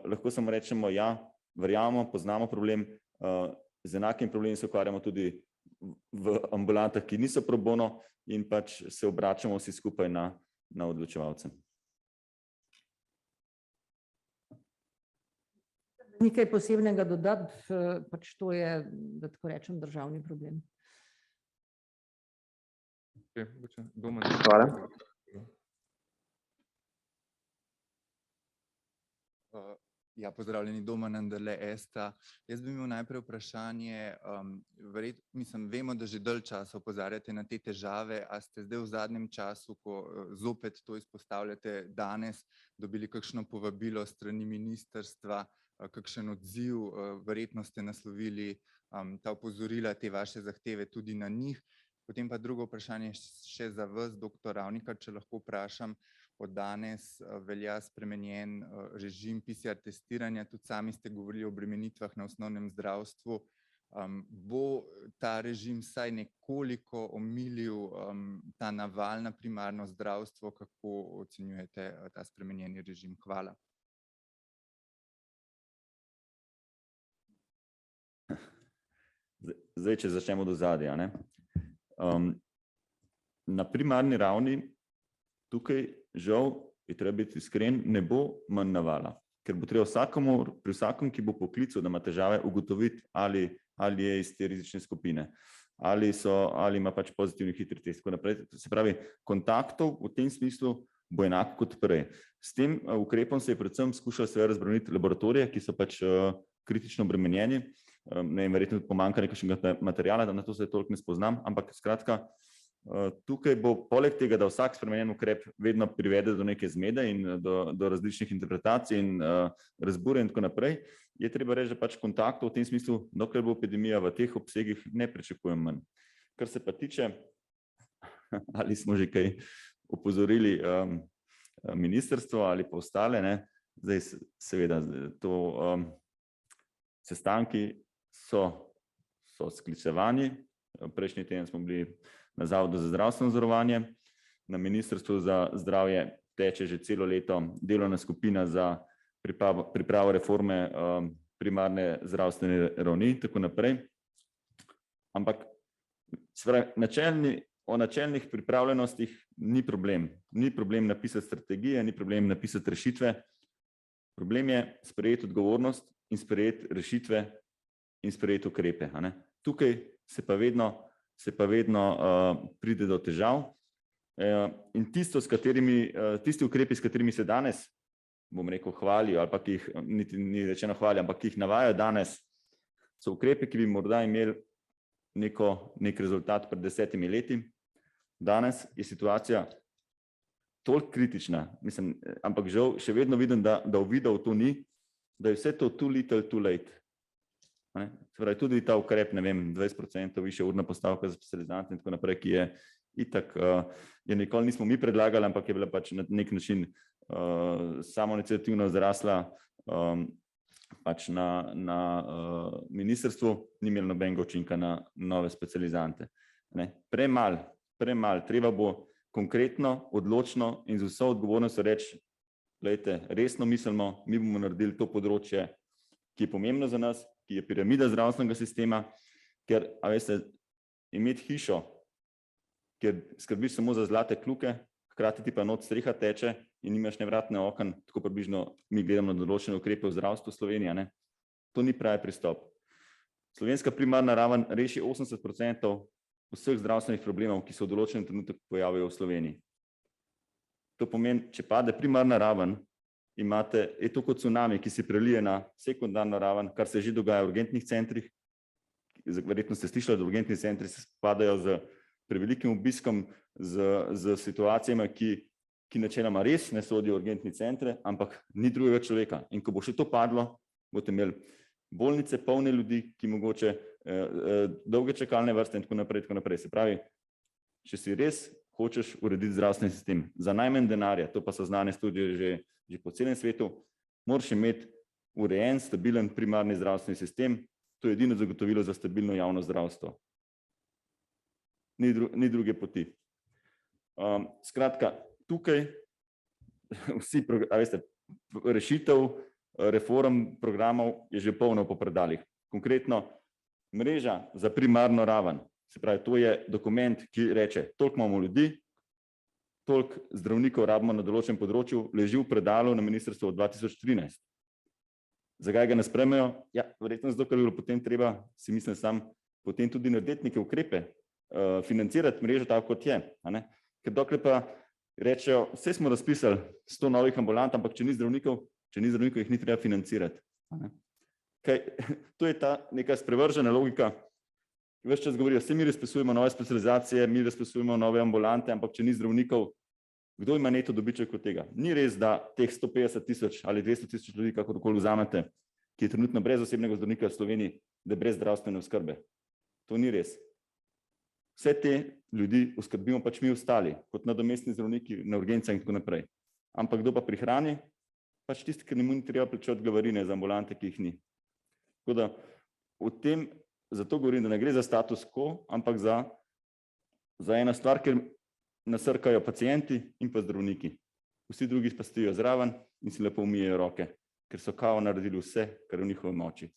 lahko samo rečemo, ja, verjamemo, poznamo problem, z enakim problemom se ukvarjamo tudi v ambulantah, ki niso pro bono, in pač se obračamo vsi skupaj na odločevalce. Nekaj posebnega dodati, pač to je, da tako rečem, državni problem. Hvala. Ja, pozdravljeni, Domen Anderle Esta. Jaz bi imel najprej vprašanje, vemo, da že dalj časa opozarjate na te težave, a ste zdaj v zadnjem času, ko zopet to izpostavljate danes, dobili kakšno povabilo strani ministrstva, kakšen odziv, verjetno ste naslovili ta opozorila, te vaše zahteve tudi na njih. Potem pa drugo vprašanje še za vas, doktor Ravnikar, če lahko vprašam, od danes velja spremenjen režim PCR testiranja, tudi sami ste govorili o obremenitvah na osnovnem zdravstvu. Bo ta režim vsaj nekoliko omilil ta naval na primarno zdravstvo, kako ocenjujete ta spremenjeni režim? Hvala. Zdaj, če začnemo do zadja, ne? Na primarni ravni tukaj, žal, je treba biti iskren, ne bo manj navala, ker bo treba pri vsakom, ki bo poklical, da ima težave, ugotoviti, ali je iz te rizične skupine, ali ima pač pozitivni hitri test. Se pravi, kontaktov v tem smislu bo enako kot prej. S tem ukrepom se je predvsem skušalo seveda razbremeniti laboratorije, ki so pač kritično obremenjeni, verjetno pomanjka nekakšnega materiala, da na to se toliko ne spoznam, ampak skratka, tukaj bo poleg tega, da vsak spremenjen ukrep vedno privede do neke zmede in do različnih interpretacij in razbure in tako naprej, je treba reči, da pač kontaktov v tem smislu, dokler bo epidemija v teh obsegih, ne pričakujem manj. Kar se pa tiče, ali smo že kaj opozorili ministrstvo ali pa ostale, ne, Zdaj, seveda, sestanki so sklicevani. Prejšnji teden smo bili na Zavodu za zdravstveno zavarovanje, na Ministrstvu za zdravje teče že celo leto delovna skupina za pripravo reforme primarne zdravstvene ravni, tako naprej. Ampak o načelnih pripravljenostih ni problem. Ni problem napisati strategije, ni problem napisati rešitve. Problem je sprejeti odgovornost in sprejeti rešitve in sprejeti ukrepe. Tukaj se pa vedno pride do težav. In tisti ukrepi, s katerimi se danes, bom rekel, hvalijo, ali pa ki jih niti ni rečeno hvalijo, ampak ki jih navajajo danes, so ukrepi, ki bi morda imeli nek rezultat pred 10 leti. Danes je situacija toliko kritična, ampak žal še vedno vidim, da uvidov to ni, da je vse to too little, too late. Se pravi, tudi ta ukrep, 20% više urna postavka za specializante in tako naprej, ki je itak, je nikoli nismo mi predlagali, ampak je bila pač na nek način samoiniciativno zrasla pač na ministrstvu, ni imelo nobenega učinka na nove specializante. Premalo, treba bo konkretno, odločno in z vso odgovornostjo reči, glejte, resno mislimo, mi bomo naredili to področje, ki je pomembno za nas, ki je piramida zdravstvenega sistema, ker, a veste, imeti hišo, kjer skrbiš samo za zlate kljuke, hkrati ti pa not streha teče in nimaš nevratne okna, tako približno mi gledamo na določene ukrepe v zdravstvu Slovenije, to ni pravi pristop. Slovenska primarna raven reši 80% vseh zdravstvenih problemov, ki se v določenem trenutku pojavijo v Sloveniji. To pomeni, če pade primarna raven, je to kot tsunami, ki se prelije na sekundarno raven, kar se že dogaja v urgentnih centrih. Verjetno ste slišali, da urgentni centri se spadajo z prevelikim obiskom, z situacijami, ki načeloma res ne sodijo v urgentni centre, ampak ni drugega človeka. In ko bo še to padlo, boste imeli bolnice polne ljudi, ki mogoče dolge čakalne vrste in tako naprej. Se pravi, če si res hočeš urediti zdravstveni sistem za najmanj denarja, to pa so znane študije že po celem svetu, moraš imeti urejen, stabilen primarni zdravstveni sistem, to je edino zagotovilo za stabilno javno zdravstvo. Ni druge poti. Skratka, tukaj rešitev, reform, programov je že polno po predalih. Konkretno, mreža za primarno raven, se pravi, to je dokument, ki reče, toliko imamo ljudi, toliko zdravnikov rabimo na določenem področju, leži v predalu na ministrstvu od 2013. Zakaj ga ne sprejmejo? Ja, verjetno zato, ker bi bilo potem treba, si mislim sam, potem tudi narediti neke ukrepe, financirati mrežo tako, kot je. Ker dokler pa rečejo, vse smo razpisali 100 novih ambulant, ampak če ni zdravnikov, jih ni treba financirati. To je ta neka sprevržena logika, ki ves čas govorijo, vse mi razpisujemo nove specializacije, mi razpisujemo nove ambulante, ampak če ni zdravnikov, kdo ima neto dobiček od tega? Ni res, da teh 150.000 ali 200.000 ljudi, kakorkoli vzamete, ki je trenutno brez osebnega zdravnika v Sloveniji, da je brez zdravstvene oskrbe. To ni res. Vse te ljudi oskrbimo pač mi ostali, kot nadomestni zdravniki na urgencah in tako naprej. Ampak kdo pa prihrani? Pač tisti, ki ni treba plačevati glavarine za ambulante, ki jih ni. Tako da o tem, zato govorim, da ne gre za status quo, ampak za ena stvar, ker nasrkajo pacienti in pa zdravniki. Vsi drugi pa stojijo zraven in si lepo umijejo roke, ker so kao naredili vse, kar je v njihovi moči,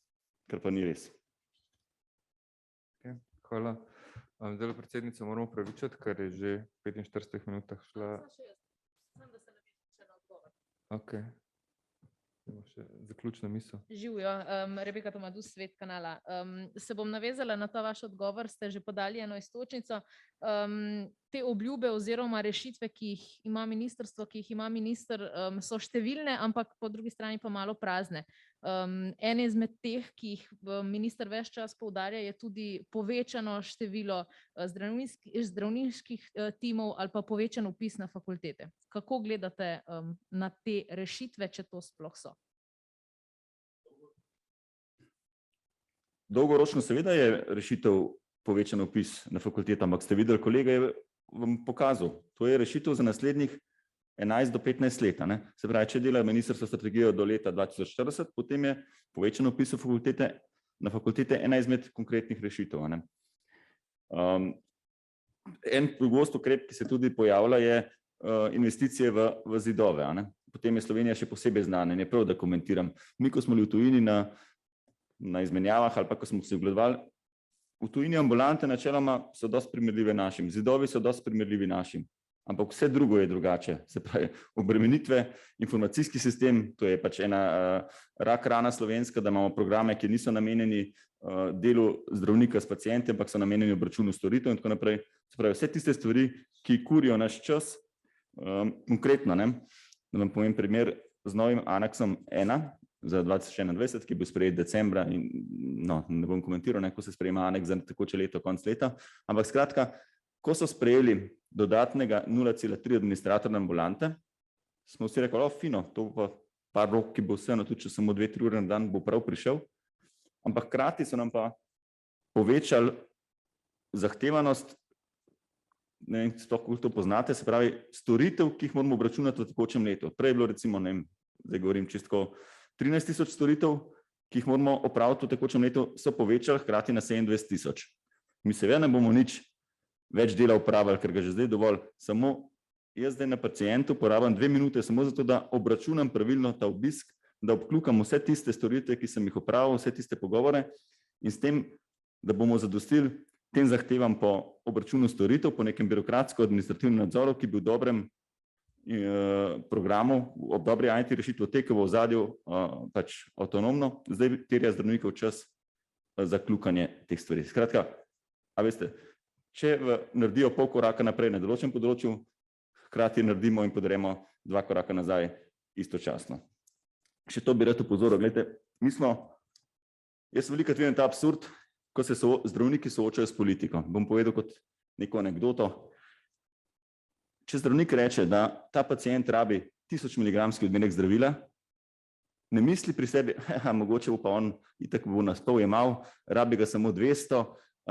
kar pa ni res. Hvala. Zdaj, predsednica, moramo opravičiti, ker je že v 45 minutah šla. Ok. Še zaključna misel. Živijo, Rebeka Tomadus, Svet kanala. Se bom navezala na ta vaš odgovor, ste že podali eno iztočnico. Te obljube oziroma rešitve, ki jih ima ministrstvo, ki jih ima minister, so številne, ampak po drugi strani pa malo prazne. En izmed teh, ki jih minister ves čas poudarja, je tudi povečano število zdravniških timov ali pa povečan vpis na fakultete. Kako gledate na te rešitve, če to sploh so? Dolgoročno seveda je rešitev povečan vpis na fakulteto, ampak ste videli, kolega je vam pokazal. To je rešitev za naslednjih 11 do 15 let. A ne. Se pravi, če dela ministrstvo strategijo do leta 2040, potem je povečan vpis na fakultete ena izmed konkretnih rešitev. A ne. En pogost ukrep, ki se tudi pojavlja, je investicije v zidove. A ne. Potem je Slovenija še posebej znana in je prav, da komentiram. Mi, ko smo bili v tujini na izmenjavah ali pa ko smo se ogledovali, v tujini ambulante načeloma so dosti primerljive našim, zidovi so dosti primerljivi našim, ampak vse drugo je drugače. Se pravi, obremenitve, informacijski sistem, to je pač ena rak rana slovenska, da imamo programe, ki niso namenjeni delu zdravnika s pacienti, ampak so namenjeni obračunu storitev in tako naprej. Se pravi, vse tiste stvari, ki kurijo naš čas, konkretno, ne? Da vam povem primer z novim aneksom 1 za 2021, ki bo sprejet decembra in no, ne bom komentiral, ko se sprejema aneks za tekoče leto, konc leta, ampak skratka, ko so sprejeli dodatnega 0,3 administratorne ambulante, smo vsi rekli, fino, to pa par rok, ki bo vseeno, tudi če samo 2-3 ure na dan bo prav prišel, ampak hkrati so nam pa povečali zahtevanost, ne vem, sploh kako to poznate, se pravi, storitev, ki jih moramo obračunati v tekočem letu. Prej je bilo recimo, ne vem, zdaj govorim čistko, 13,000 storitev, ki jih moramo opraviti v tekočem letu, so povečali hkrati na 27,000. Mi seveda ne bomo nič več dela upravili, ker ga že zdaj dovolj. Samo jaz zdaj na pacientu porabim 2 minute samo zato, da obračunam pravilno ta obisk, da obkljukam vse tiste storitve, ki sem jih opravil, vse tiste pogovore in s tem, da bomo zadostili tem zahtevam po obračunu storitev, po nekem birokratsko-administrativnem nadzoru, ki bi v dobrem programu, ob dobri IT rešitvi tekel v ozadju pač avtonomno, zdaj terja zdravnikov čas za kljukanje teh stvari. Skratka, a veste, če naredijo pol koraka naprej na določenem področju, hkrati naredimo in podremo 2 koraka nazaj istočasno. Še to bi rad opozoril, gledajte, jaz velikokrat vidim ta absurd, ko se zdravniki soočajo s politiko. Bom povedal kot neko anekdoto. Če zdravnik reče, da ta pacient rabi 1000 mg odmerek zdravila, ne misli pri sebi, mogoče bo pa on itak bo nas pol jemal, rabi ga samo 200,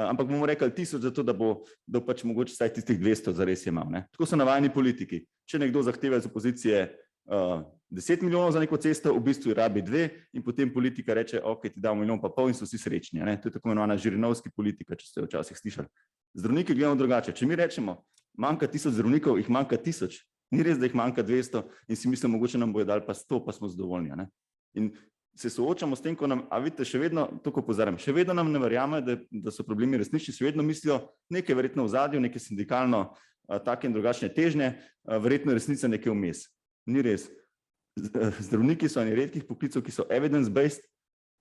ampak bomo rekli 1000 zato, da bo pač mogoče vsaj tistih 200 zares jemal. Ne? Tako so navajeni politiki. Če nekdo zahteva iz opozicije 10 milijonov za neko cesto, v bistvu rabi 2 in potem politika reče, ok, ti damo 1,5 milijona in so vsi srečni. Ne? To je tako imenovana Žirinovski politika, če ste včasih slišali. Zdravniki gledamo drugače. Če mi rečemo, manjka 1000 zdravnikov, jih manjka 1000, ni res, da jih manjka 200 in si mislim, mogoče nam bojo dali pa 100, pa smo zadovoljni. Ne? In se soočamo s tem, ko nam, a vidite, še vedno, tako pozarjam, še vedno nam ne verjame, da so problemi resnični, še vedno mislijo nekaj verjetno v zadju, neke sindikalno take in drugačne težnje, verjetno resnica nekaj vmes. Ni res. Zdravniki so eni redkih poklicev, ki so evidence-based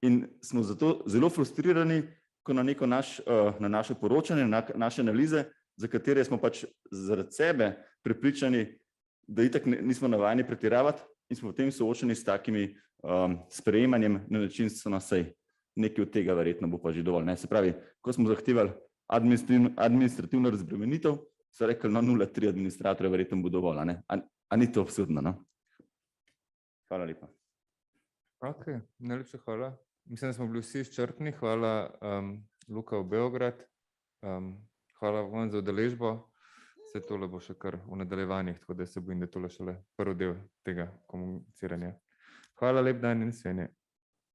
in smo zato zelo frustrirani, ko na naše poročanje, na naše analize, za katere smo pač zaradi sebe prepričani, da itak nismo navajeni pretiravati in smo potem soočeni s takimi sprejemanjem na način, so na sej. Nekaj od tega verjetno bo pa že dovolj. Ne? Se pravi, ko smo zahtevali administrativno razbremenitev, so rekli, 0,3 administratorja verjetno bo dovolj. A ni to absurdno, no? Hvala lepa. Ok, najlepša hvala. Mislim, da smo bili vsi izčrpni. Hvala Luka v Beograd. Hvala vam za udeležbo. Vse tole bo še kar v nadaljevanjih, tako da se bojim, da tole šele prvi del tega komuniciranja. Hvala, lep dan in svidenje.